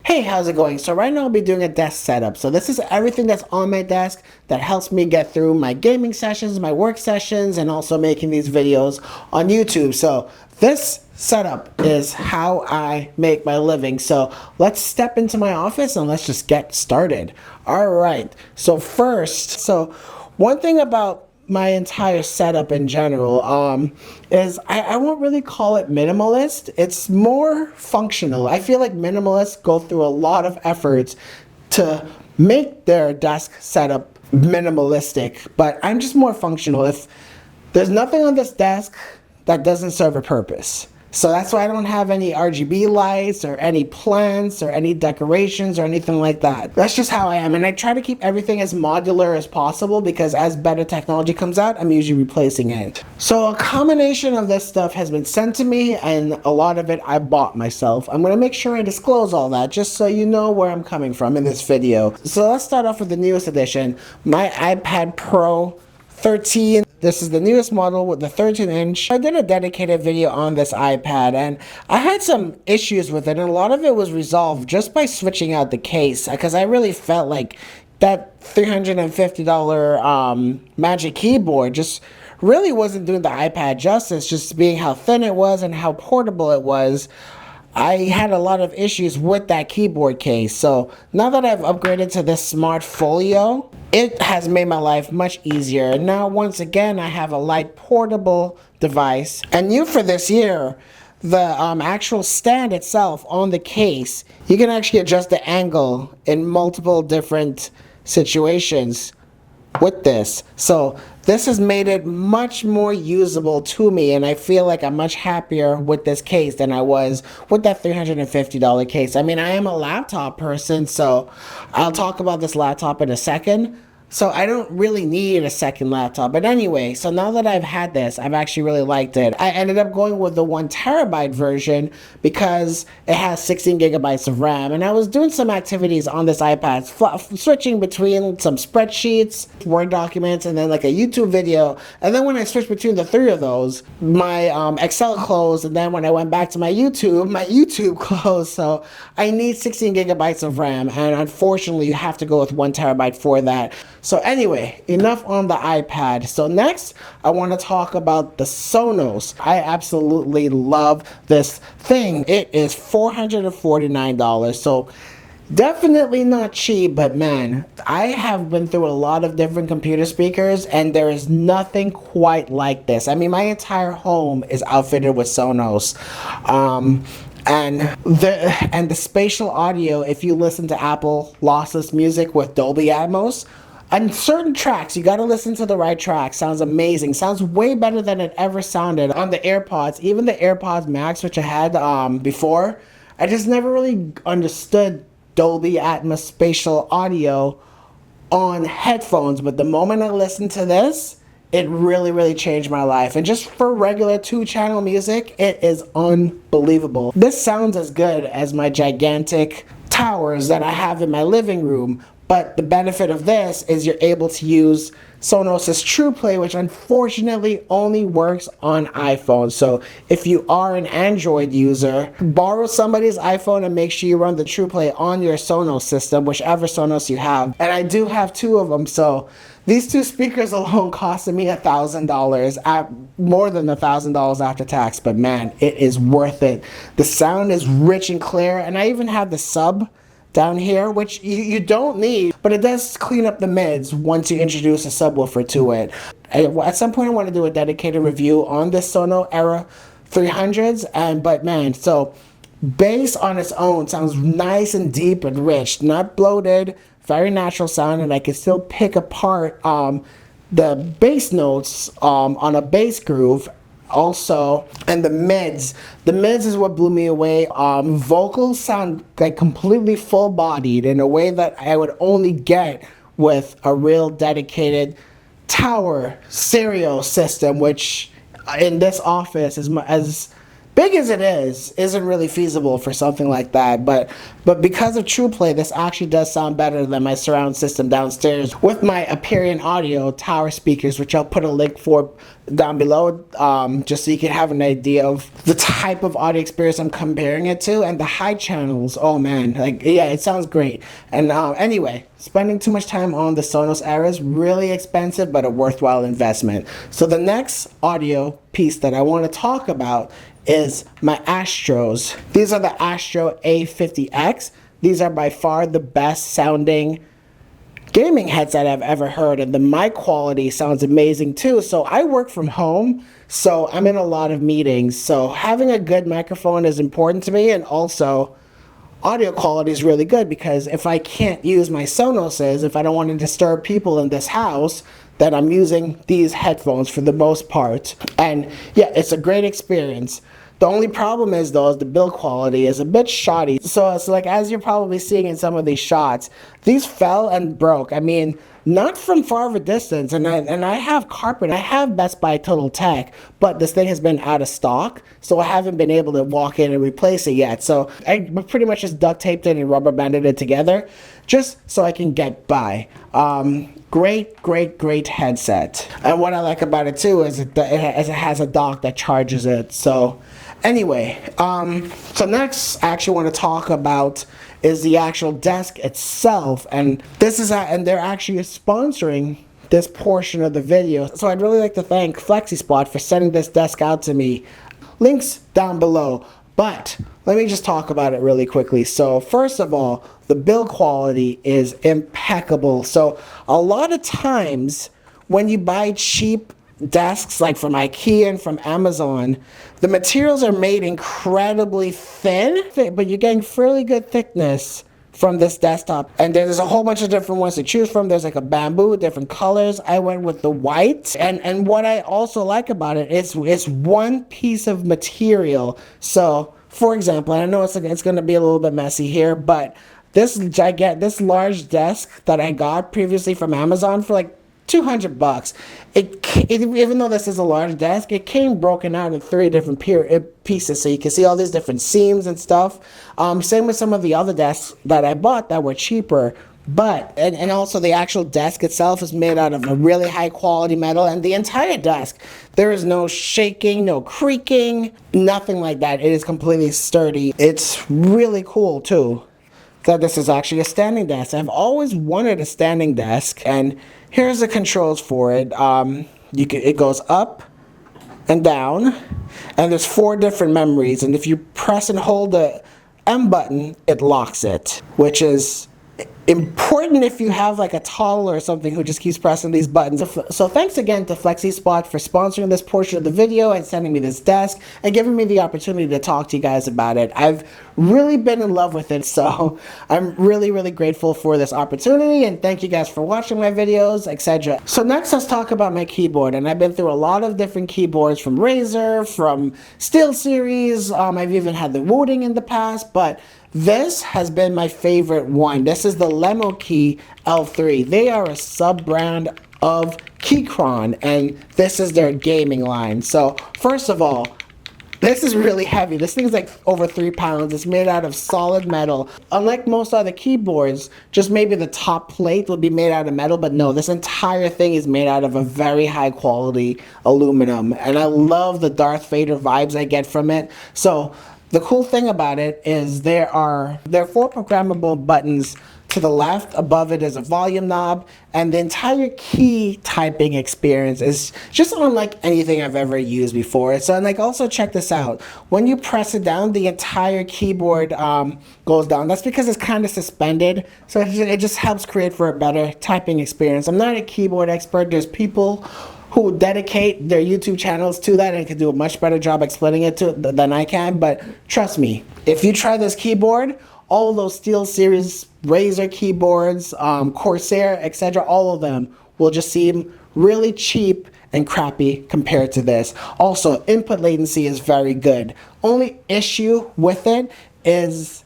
Hey, how's it going? So right now I'll be doing a desk setup. So this is everything that's on my desk that helps me get through my gaming sessions, my work sessions, and also making these videos on YouTube. So this setup is how I make my living. So let's step into my office and let's just get started. All right. So first, one thing about my entire setup in general is I won't really call it minimalist. It's more functional. I feel like minimalists go through a lot of efforts to make their desk setup minimalistic, but I'm just more functional. If there's nothing on this desk that doesn't serve a purpose. So that's why I don't have any RGB lights or any plants or any decorations or anything like that. That's just how I am. And I try to keep everything as modular as possible because as better technology comes out, I'm usually replacing it. So a combination of this stuff has been sent to me and a lot of it I bought myself. I'm going to make sure I disclose all that just so you know where I'm coming from in this video. So let's start off with the newest edition, my iPad Pro 13. This is the newest model with the 13-inch. I did a dedicated video on this iPad and I had some issues with it, and a lot of it was resolved just by switching out the case because I really felt like that $350 Magic Keyboard just really wasn't doing the iPad justice, just being how thin it was and how portable it was. I had a lot of issues with that keyboard case. So now that I've upgraded to this Smart Folio, it has made my life much easier. Now, once again, I have a light portable device. And new for this year, the actual stand itself on the case, you can actually adjust the angle in multiple different situations with this. So this has made it much more usable to me, and I feel like I'm much happier with this case than I was with that $350 case. I mean, I am a laptop person, so I'll talk about this laptop in a second. So I don't really need a second laptop. But anyway, so now that I've had this, I've actually really liked it. I ended up going with the 1TB version because it has 16 gigabytes of RAM. And I was doing some activities on this iPad, switching between some spreadsheets, Word documents, and then like a YouTube video. And then when I switched between the three of those, my Excel closed. And then when I went back to my YouTube closed. So I need 16 gigabytes of RAM. And unfortunately, you have to go with 1TB for that. So anyway, enough on the iPad. So next, I want to talk about the Sonos. I absolutely love this thing. It is $449. So definitely not cheap, but man, I have been through a lot of different computer speakers and there is nothing quite like this. I mean, my entire home is outfitted with Sonos. And the spatial audio, if you listen to Apple lossless music with Dolby Atmos, on certain tracks, you gotta listen to the right track. Sounds amazing. Sounds way better than it ever sounded on the AirPods. Even the AirPods Max, which I had before, I just never really understood Dolby Atmos spatial audio on headphones. But the moment I listened to this, it really, really changed my life. And just for regular 2-channel music, it is unbelievable. This sounds as good as my gigantic towers that I have in my living room. But the benefit of this is you're able to use Sonos' TruePlay, which unfortunately only works on iPhone. So if you are an Android user, borrow somebody's iPhone and make sure you run the TruePlay on your Sonos system, whichever Sonos you have. And I do have 2 of them, so these 2 speakers alone costed me $1,000, more than $1,000 after tax. But man, it is worth it. The sound is rich and clear, and I even have the Sub down here, which you don't need, but it does clean up the mids once you introduce a subwoofer to it. At some point I want to do a dedicated review on this Sonos Era 300s, but man, so bass on its own sounds nice and deep and rich, not bloated, very natural sound, and I can still pick apart the bass notes on a bass groove. Also, and the mids is what blew me away. Vocals sound like completely full-bodied in a way that I would only get with a real dedicated tower stereo system, which in this office is big as it is, isn't really feasible for something like that. But because of TruePlay, this actually does sound better than my surround system downstairs with my Aperion Audio tower speakers, which I'll put a link for down below, just so you can have an idea of the type of audio experience I'm comparing it to. And the high channels, oh man, like, yeah, it sounds great. And anyway, spending too much time on the Sonos Era is really expensive, but a worthwhile investment. So the next audio piece that I want to talk about is my Astros. These are the Astro A50 X. These are by far the best sounding gaming headset I've ever heard, and the mic quality sounds amazing too. So I work from home, so I'm in a lot of meetings, so having a good microphone is important to me. And also audio quality is really good, because if I can't use my Sonos's, if I don't want to disturb people in this house, then I'm using these headphones for the most part. And yeah, it's a great experience. The only problem is, though, is the build quality is a bit shoddy. So it's like, as you're probably seeing in some of these shots, these fell and broke. I mean, not from far of a distance. And I have carpet. I have Best Buy Total Tech, but this thing has been out of stock, so I haven't been able to walk in and replace it yet. So I pretty much just duct taped it and rubber banded it together, just so I can get by. Great headset. And what I like about it too is it has a dock that charges it. So anyway, so next I actually want to talk about is the actual desk itself, and and they're actually sponsoring this portion of the video. So I'd really like to thank FlexiSpot for sending this desk out to me. Links down below. But let me just talk about it really quickly. So first of all, the build quality is impeccable. So a lot of times when you buy cheap desks like from IKEA and from Amazon, the materials are made incredibly thin, but you're getting fairly good thickness from this desktop. And there's a whole bunch of different ones to choose from. There's like a bamboo, different colors. I went with the white. And what I also like about it is it's one piece of material. So for example, and I know it's going to be a little bit messy here, but this large desk that I got previously from Amazon for like $200. Even though this is a large desk, it came broken out in 3 different pieces, so you can see all these different seams and stuff. Same with some of the other desks that I bought that were cheaper. But and also the actual desk itself is made out of a really high quality metal, and the entire desk, there is no shaking, no creaking, nothing like that. It is completely sturdy. It's really cool too that this is actually a standing desk. I've always wanted a standing desk, and here's the controls for it. It goes up and down, and there's 4 different memories, and if you press and hold the M button, it locks it, which is important if you have like a toddler or something who just keeps pressing these buttons. So thanks again to FlexiSpot for sponsoring this portion of the video and sending me this desk and giving me the opportunity to talk to you guys about it. I've really been in love with it, so I'm really grateful for this opportunity, and thank you guys for watching my videos, etc. So next, let's talk about my keyboard. And I've been through a lot of different keyboards from Razer, from SteelSeries. I've even had the Wooding in the past, but this has been my favorite one. This is the Lemokey L3. They are a sub-brand of Keychron, and this is their gaming line. So first of all, this is really heavy. This thing's like over 3 pounds. It's made out of solid metal. Unlike most other keyboards, just maybe the top plate would be made out of metal, but no, this entire thing is made out of a very high quality aluminum. And I love the Darth Vader vibes I get from it. So the cool thing about it is there are 4 programmable buttons to the left. Above it is a volume knob, and the entire key typing experience is just unlike anything I've ever used before. So, and like, also check this out. When you press it down, the entire keyboard goes down. That's because it's kind of suspended, so it just helps create for a better typing experience. I'm not a keyboard expert. There's people who dedicate their YouTube channels to that and can do a much better job explaining it than I can, but trust me, if you try this keyboard, all those SteelSeries, Razer keyboards, Corsair, etc., all of them will just seem really cheap and crappy compared to this. Also, input latency is very good. Only issue with it is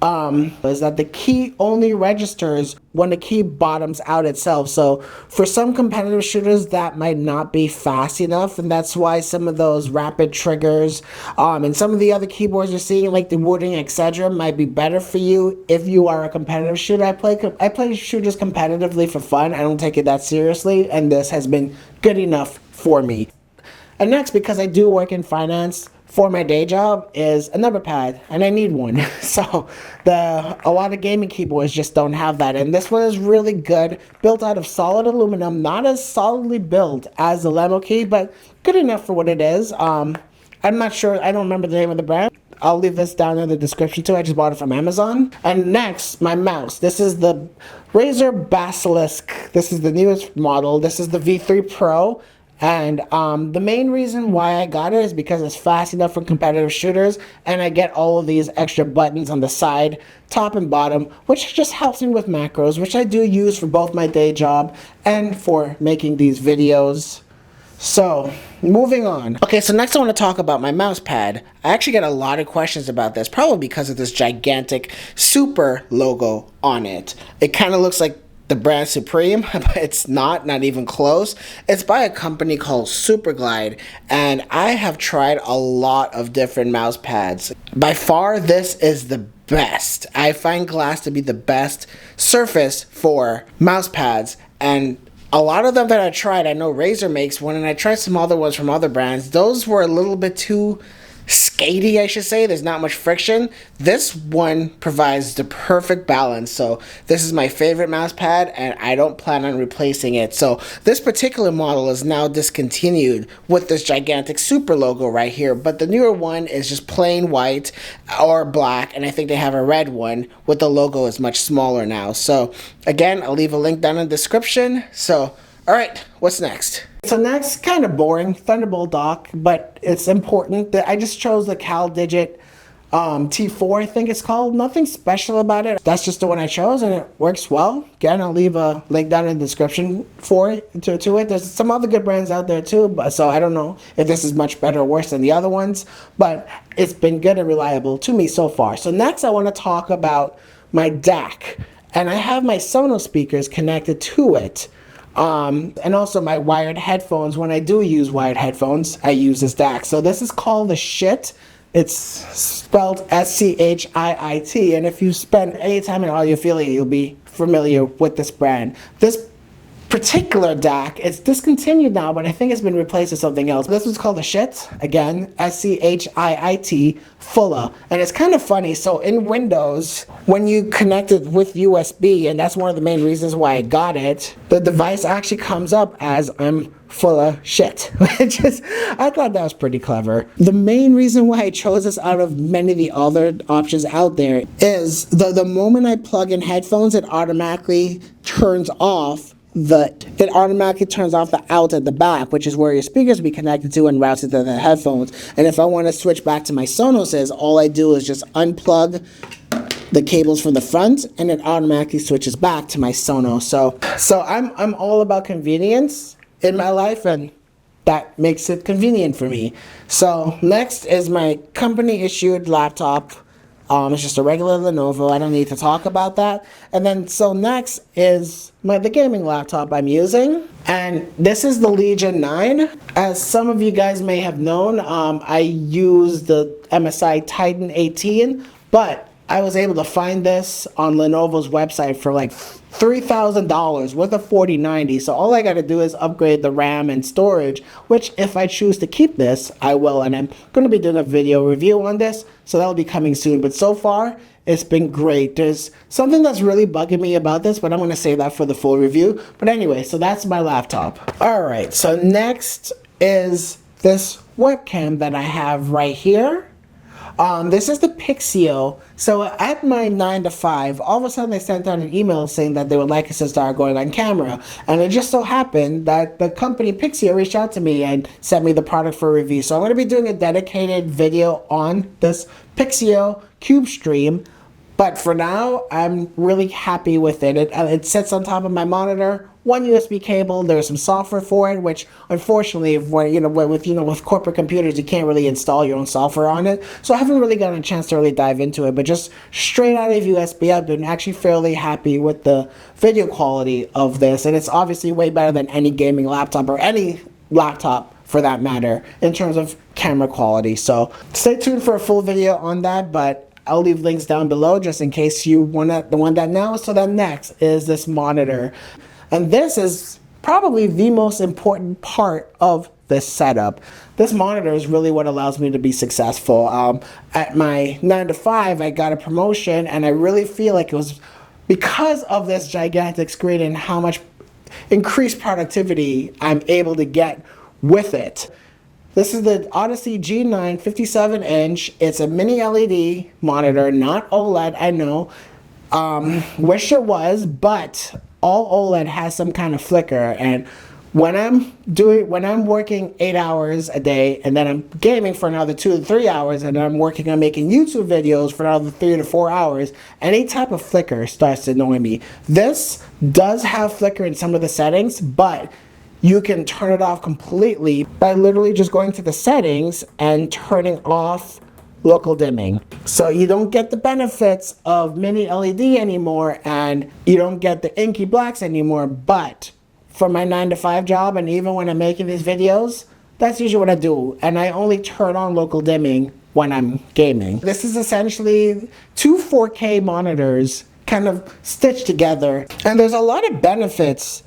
is that the key only registers when the key bottoms out itself. So for some competitive shooters, that might not be fast enough, and that's why some of those rapid triggers and some of the other keyboards you're seeing, like the Wooding, etc., might be better for you if you are a competitive shooter. I play shooters competitively for fun. I don't take it that seriously, and this has been good enough for me. And next, because I do work in finance for my day job, is a number pad, and I need one. So a lot of gaming keyboards just don't have that, and this one is really good, built out of solid aluminum, not as solidly built as the Lemokey, but good enough for what it is. I'm not sure, I don't remember the name of the brand. I'll leave this down in the description too. I just bought it from Amazon. And next, my mouse. This is the Razer Basilisk. This is the newest model. This is the V3 Pro. And the main reason why I got it is because it's fast enough for competitive shooters, and I get all of these extra buttons on the side, top and bottom, which just helps me with macros, which I do use for both my day job and for making these videos. So, moving on. Okay, so next I want to talk about my mouse pad. I actually get a lot of questions about this, probably because of this gigantic Super logo on it. It kind of looks like the brand Supreme, but it's not even close. It's by a company called SuperGlide, and I have tried a lot of different mouse pads. By far, this is the best. I find glass to be the best surface for mouse pads, and a lot of them that I tried, I know Razer makes one, and I tried some other ones from other brands. Those were a little bit too skatey, I should say. There's not much friction. This one provides the perfect balance. So this is my favorite mouse pad, and I don't plan on replacing it. So this particular model is now discontinued with this gigantic Super logo right here, but the newer one is just plain white or black, and I think they have a red one with the logo is much smaller now. So again, I'll leave a link down in the description. So all right, what's next? So next, kind of boring, Thunderbolt dock, but it's important. I just chose the CalDigit T4, I think it's called. Nothing special about it. That's just the one I chose, and it works well. Again, I'll leave a link down in the description for it, to it. There's some other good brands out there too, but so I don't know if this is much better or worse than the other ones, but it's been good and reliable to me so far. So next, I want to talk about my DAC, and I have my Sonos speakers connected to it. And also my wired headphones. When I do use wired headphones, I use this DAC. So this is called the Schiit. It's spelled S-C-H-I-I-T. And if you spend any time in audiophilia, you'll be familiar with this brand. This particular DAC, it's discontinued now, but I think it's been replaced with something else. This was called the Schiit, again, S-C-H-I-I-T, Fulla. And it's kind of funny, so in Windows, when you connect it with USB, and that's one of the main reasons why I got it, the device actually comes up as I'm full of shit, which is, I thought that was pretty clever. The main reason why I chose this out of many of the other options out there is the moment I plug in headphones, it automatically turns off the out at the back, which is where your speakers will be connected to, and routes it to the headphones. And if I want to switch back to my Sonos's, all I do is just unplug the cables from the front, and it automatically switches back to my Sonos. So I'm all about convenience in my life, and that makes it convenient for me. So next is my company issued laptop. It's just a regular Lenovo. I don't need to talk about that. And then, so next is the gaming laptop I'm using. And this is the Legion 9. As some of you guys may have known, I use the MSI Titan 18, but I was able to find this on Lenovo's website for like $3,000 with a 4090. So all I got to do is upgrade the RAM and storage, which if I choose to keep this, I will. And I'm going to be doing a video review on this, so that'll be coming soon. But so far, it's been great. There's something that's really bugging me about this, but I'm going to save that for the full review. But anyway, so that's my laptop. All right, so next is this webcam that I have right here. This is the Pixio. So at my 9 to 5, all of a sudden they sent out an email saying that they would like us to start going on camera. And it just so happened that the company Pixio reached out to me and sent me the product for review. So I'm going to be doing a dedicated video on this Pixio Cube Stream. But for now, I'm really happy with it. It sits on top of my monitor, one USB cable. There's some software for it, which unfortunately, with corporate computers, you can't really install your own software on it. So I haven't really gotten a chance to really dive into it. But just straight out of USB, I've been actually fairly happy with the video quality of this, and it's obviously way better than any gaming laptop or any laptop for that matter in terms of camera quality. So stay tuned for a full video on that, but I'll leave links down below just in case you want the one that now. So then next is this monitor. And this is probably the most important part of this setup. This monitor is really what allows me to be successful. At my 9 to 5, I got a promotion, and I really feel like it was because of this gigantic screen and how much increased productivity I'm able to get with it. This is the Odyssey G9 57-inch. It's a mini LED monitor, not OLED, I know. Wish it was, but all OLED has some kind of flicker. And when I'm working 8 hours a day, and then I'm gaming for another 2 to 3 hours, and I'm working on making YouTube videos for another 3 to 4 hours, any type of flicker starts to annoy me. This does have flicker in some of the settings, but you can turn it off completely by literally just going to the settings and turning off local dimming. So you don't get the benefits of mini LED anymore, and you don't get the inky blacks anymore. But for my 9 to 5 job, and even when I'm making these videos, that's usually what I do. And I only turn on local dimming when I'm gaming. This is essentially 2 4K monitors kind of stitched together. And there's a lot of benefits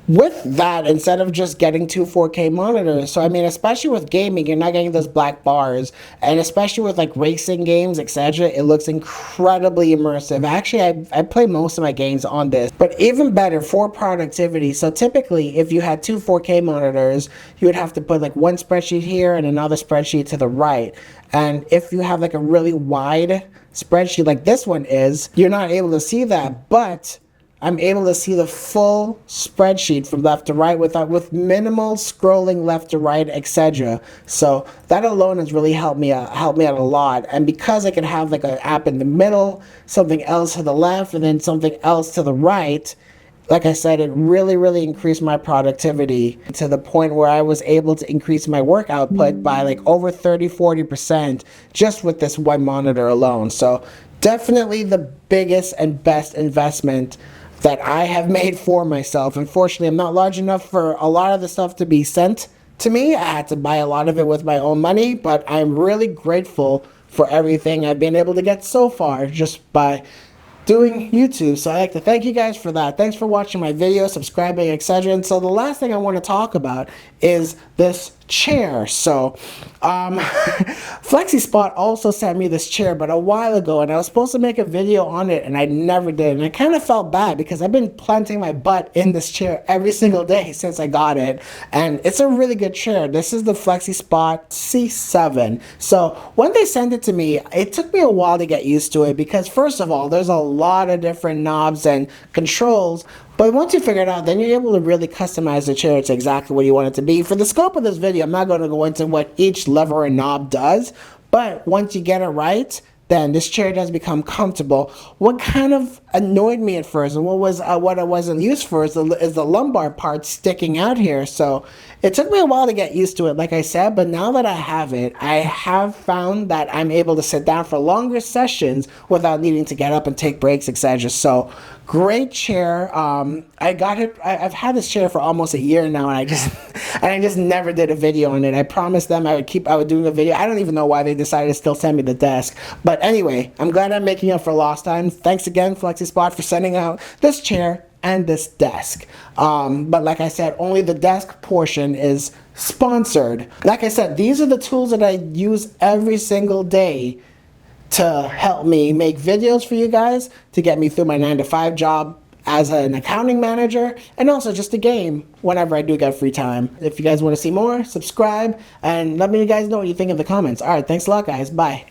with that instead of just getting 2 4K monitors. So I mean, especially with gaming, you're not getting those black bars, and especially with like racing games, etc., it looks incredibly immersive. Actually, I play most of my games on this, but even better for productivity. So typically, if you had 2 4K monitors, you would have to put like one spreadsheet here and another spreadsheet to the right. And if you have like a really wide spreadsheet like this one is, you're not able to see that, but I'm able to see the full spreadsheet from left to right with minimal scrolling left to right, etc. So that alone has really helped me out a lot. And because I can have like an app in the middle, something else to the left, and then something else to the right, like I said, it really increased my productivity to the point where I was able to increase my work output by like over 30-40% just with this one monitor alone. So definitely the biggest and best investment that I have made for myself. Unfortunately, I'm not large enough for a lot of the stuff to be sent to me. I had to buy a lot of it with my own money, but I'm really grateful for everything I've been able to get so far just by doing YouTube. So I'd like to thank you guys for that. Thanks for watching my video, subscribing, etc. And so the last thing I want to talk about is this chair. So FlexiSpot also sent me this chair but a while ago, and I was supposed to make a video on it and I never did, and I kind of felt bad because I've been planting my butt in this chair every single day since I got it, and it's a really good chair. This is the FlexiSpot C7. So when they sent it to me, it took me a while to get used to it because first of all, there's a lot of different knobs and controls. But once you figure it out, then you're able to really customize the chair to exactly what you want it to be. For the scope of this video, I'm not going to go into what each lever and knob does, but once you get it right, then this chair does become comfortable. What kind of annoyed me at first, and what it wasn't used for, is the lumbar part sticking out here. So it took me a while to get used to it, like I said, but now that I have it, I have found that I'm able to sit down for longer sessions without needing to get up and take breaks, etc. So great chair. I got it. I've had this chair for almost a year now, and I just never did a video on it. I promised them I would do a video. I don't even know why they decided to still send me the desk. But anyway, I'm glad I'm making up for lost time. Thanks again, FlexiSpot, for sending out this chair and this desk. But like I said, only the desk portion is sponsored. Like I said, these are the tools that I use every single day to help me make videos for you guys, to get me through my 9 to 5 job as an accounting manager, and also just to game whenever I do get free time. If you guys want to see more, subscribe, and let me you guys know what you think in the comments. Alright, thanks a lot guys, bye.